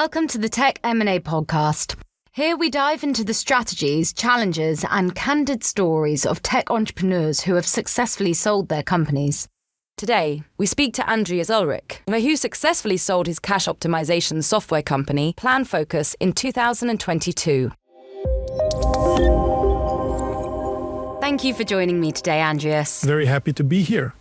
Welcome to the Tech M&A Podcast. Here we dive into the strategies, challenges, and candid stories of tech entrepreneurs who have successfully sold their companies. Today, we speak to Andreas Ulrich, who successfully sold his cash optimization software company, PlanFocus, in 2022. Thank you for joining me today, Andreas. Very happy to be here.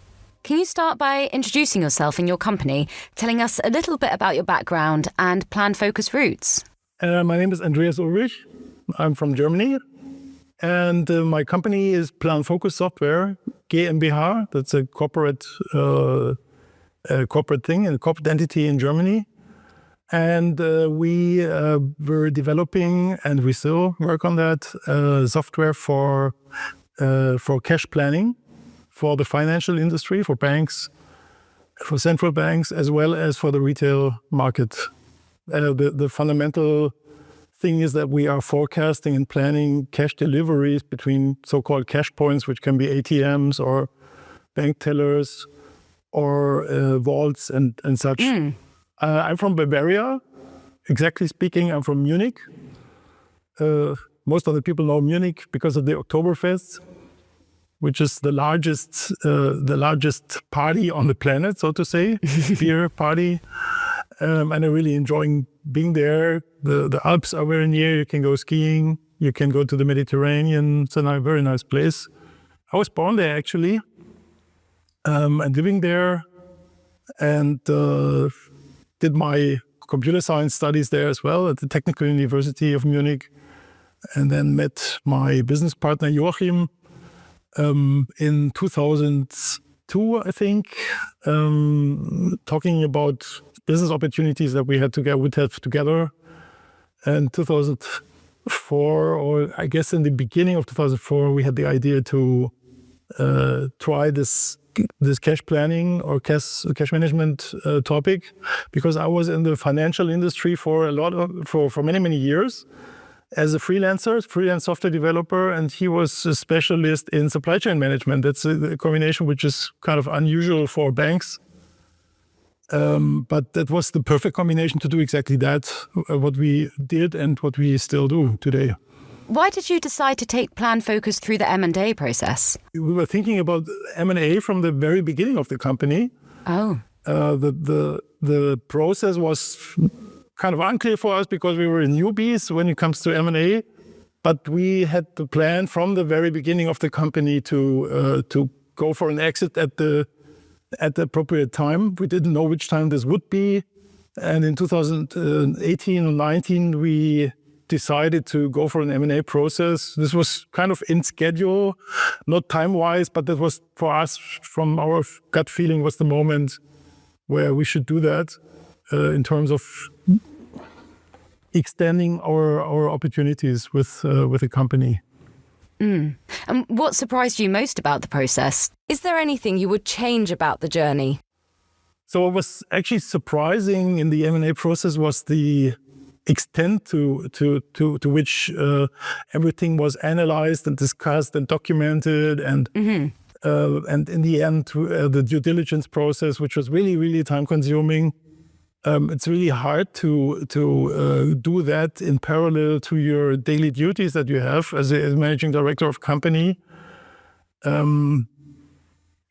Can you start by introducing yourself and your company, telling us a little bit about your background and PlanFocus roots? My name is Andreas Ulrich. I'm from Germany. And my company is PlanFocus Software, GmbH. That's a corporate thing, a corporate entity in Germany. And we were developing, and we still work on that, software for cash planning, for the financial industry, for banks, for central banks, as well as for the retail market. The fundamental thing is that we are forecasting and planning cash deliveries between so-called cash points, which can be ATMs or bank tellers or vaults and such. I'm from Bavaria. Exactly speaking, I'm from Munich. Most of the people know Munich because of the Oktoberfest, which is the largest party on the planet, so to say, beer party. And I'm really enjoying being there. The Alps are very near. You can go skiing. You can go to the Mediterranean. It's a very nice place. I was born there, actually, and living there, and did my computer science studies there as well at the Technical University of Munich, and then met my business partner, Joachim, in 2002, I think, talking about business opportunities that would have together. And 2004, or I guess in the beginning of 2004, we had the idea to try this cash planning or cash management topic, because I was in the financial industry for many years as a freelance software developer, and he was a specialist in supply chain management. That's a combination which is kind of unusual for banks. But that was the perfect combination to do exactly that, what we did and what we still do today. Why did you decide to take PlanFocus through the M&A process? We were thinking about M&A from the very beginning of the company. Oh. The process was kind of unclear for us because we were newbies when it comes to M&A. But we had the plan from the very beginning of the company to go for an exit at the appropriate time. We didn't know which time this would be. And in 2018 or 19, we decided to go for an M&A process. This was kind of in schedule, not time-wise, but that was for us, from our gut feeling, was the moment where we should do that in terms of extending our opportunities with the company. And what surprised you most about the process? Is there anything you would change about the journey? So what was actually surprising in the M&A process was the extent to which everything was analyzed and discussed and documented, and in the end, the due diligence process, which was really time-consuming. It's really hard to do that in parallel to your daily duties that you have as a managing director of company.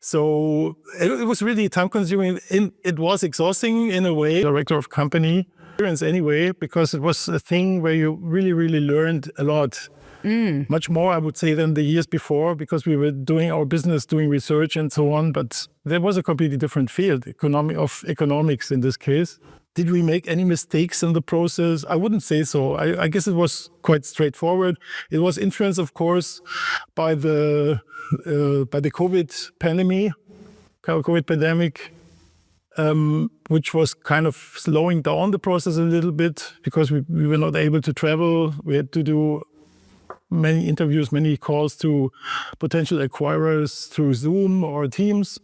So it was really time-consuming. It was exhausting in a way, director of company experience anyway, because it was a thing where you really learned a lot. Much more, I would say, than the years before, because we were doing our business, doing research and so on. But there was a completely different field, economics in this case. Did we make any mistakes in the process? I wouldn't say so. I guess it was quite straightforward. It was influenced, of course, by the COVID pandemic, which was kind of slowing down the process a little bit because we were not able to travel. We had to do many interviews, many calls to potential acquirers through Zoom or Teams.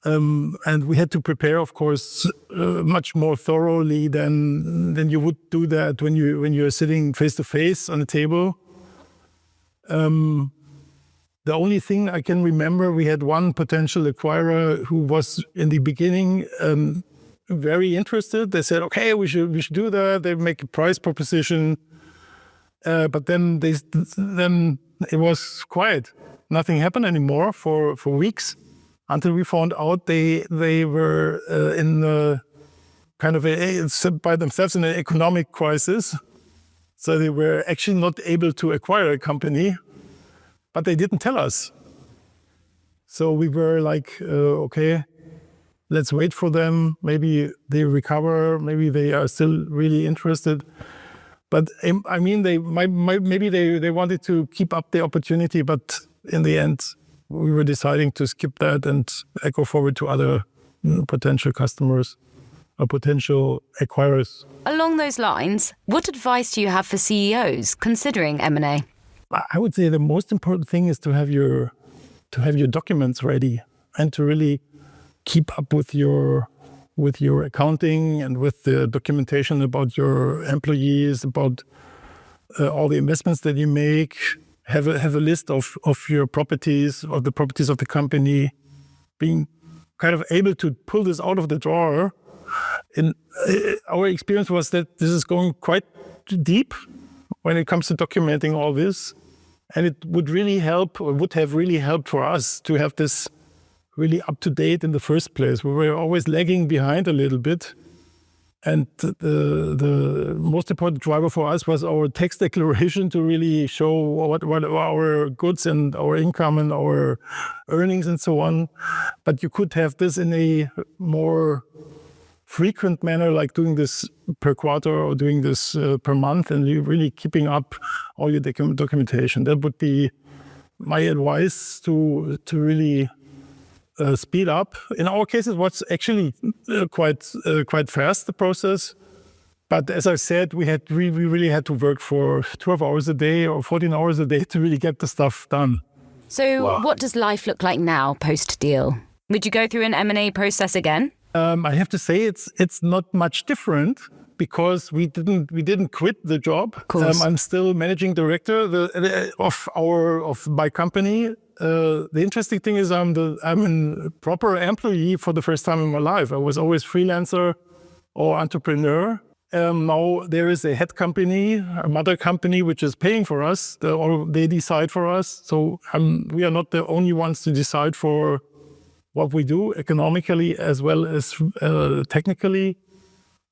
And we had to prepare, of course, much more thoroughly than you would do that when you're sitting face to face on a table. The only thing I can remember, we had one potential acquirer who was in the beginning very interested. They said, okay, we should do that. They make a price proposition. But then it was quiet. Nothing happened anymore for weeks until we found out they were in kind of by themselves in an economic crisis. So they were actually not able to acquire a company, but they didn't tell us. So we were like, okay, let's wait for them. Maybe they recover. Maybe they are still really interested. But I mean, maybe they wanted to keep up the opportunity, but in the end, we were deciding to skip that and go forward to other potential customers or potential acquirers. Along those lines, what advice do you have for CEOs considering M&A? I would say the most important thing is to have your documents ready and to really keep up with your accounting and with the documentation about your employees, about all the investments that you make. Have a list of your properties, of the properties of the company, being kind of able to pull this out of the drawer. Our experience was that this is going quite deep when it comes to documenting all this. And it would really help, or would have really helped for us to have this really up to date in the first place. We were always lagging behind a little bit. And the most important driver for us was our tax declaration to really show what our goods and our income and our earnings and so on. But you could have this in a more frequent manner, like doing this per quarter or doing this per month, and really keeping up all your documentation. That would be my advice to really speed up. In our case, it was actually quite fast, the process. But as I said, we really had to work for 12 hours a day or 14 hours a day to really get the stuff done. So What does life look like now post-deal? Would you go through an M&A process again? I have to say it's not much different because we didn't quit the job. Of course. I'm still managing director of my company. The interesting thing is I'm a proper employee for the first time in my life. I was always freelancer or entrepreneur. Now there is a head company, a mother company, which is paying for us, or they decide for us. So we are not the only ones to decide for what we do economically as well as technically.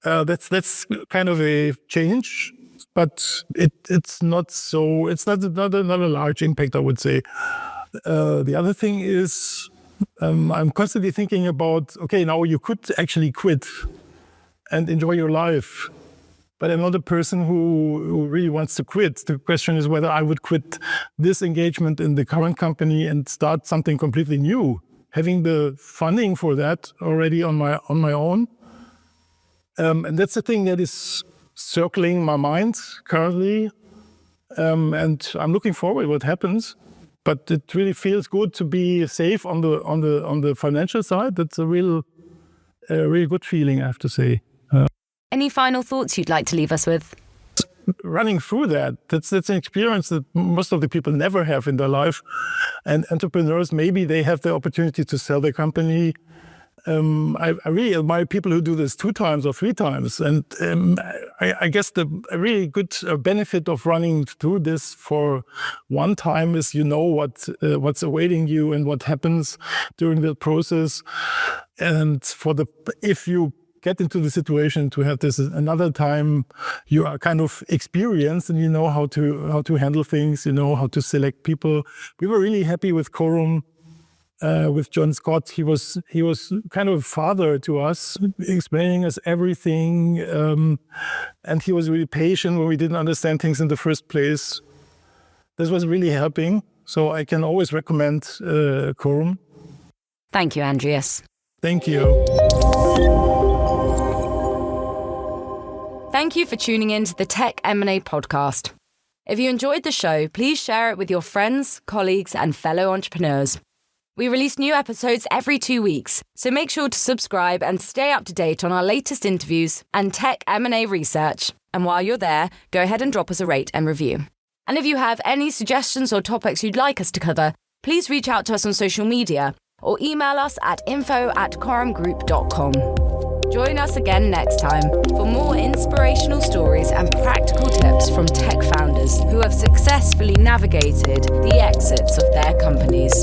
That's kind of a change, but it's not a large impact, I would say. The other thing is I'm constantly thinking about, okay, now you could actually quit and enjoy your life. But I'm not a person who really wants to quit. The question is whether I would quit this engagement in the current company and start something completely new. Having the funding for that already on my own. And that's the thing that is circling my mind currently. And I'm looking forward to what happens. But it really feels good to be safe on the financial side. That's a really good feeling, I have to say. Any final thoughts you'd like to leave us with? Running through that's an experience that most of the people never have in their life. And entrepreneurs, maybe they have the opportunity to sell their company. I really admire people who do this 2 times or 3 times. And I guess a really good benefit of running through this for one time is what's awaiting you and what happens during the process. And if you get into the situation to have this another time, you are kind of experienced and you know how to handle things, you know how to select people. We were really happy with Corum, with John Scott. He was kind of a father to us, explaining us everything, and he was really patient when we didn't understand things in the first place. This was really helping, so I can always recommend Corum. Thank you, Andreas. Thank you. Thank you for tuning in to the Tech M&A Podcast. If you enjoyed the show, please share it with your friends, colleagues, and fellow entrepreneurs. We release new episodes every 2 weeks, so make sure to subscribe and stay up to date on our latest interviews and tech M&A research. And while you're there, go ahead and drop us a rate and review. And if you have any suggestions or topics you'd like us to cover, please reach out to us on social media or email us at info@corumgroup.com. Join us again next time for more inspirational stories and practical tips from tech founders who have successfully navigated the exits of their companies.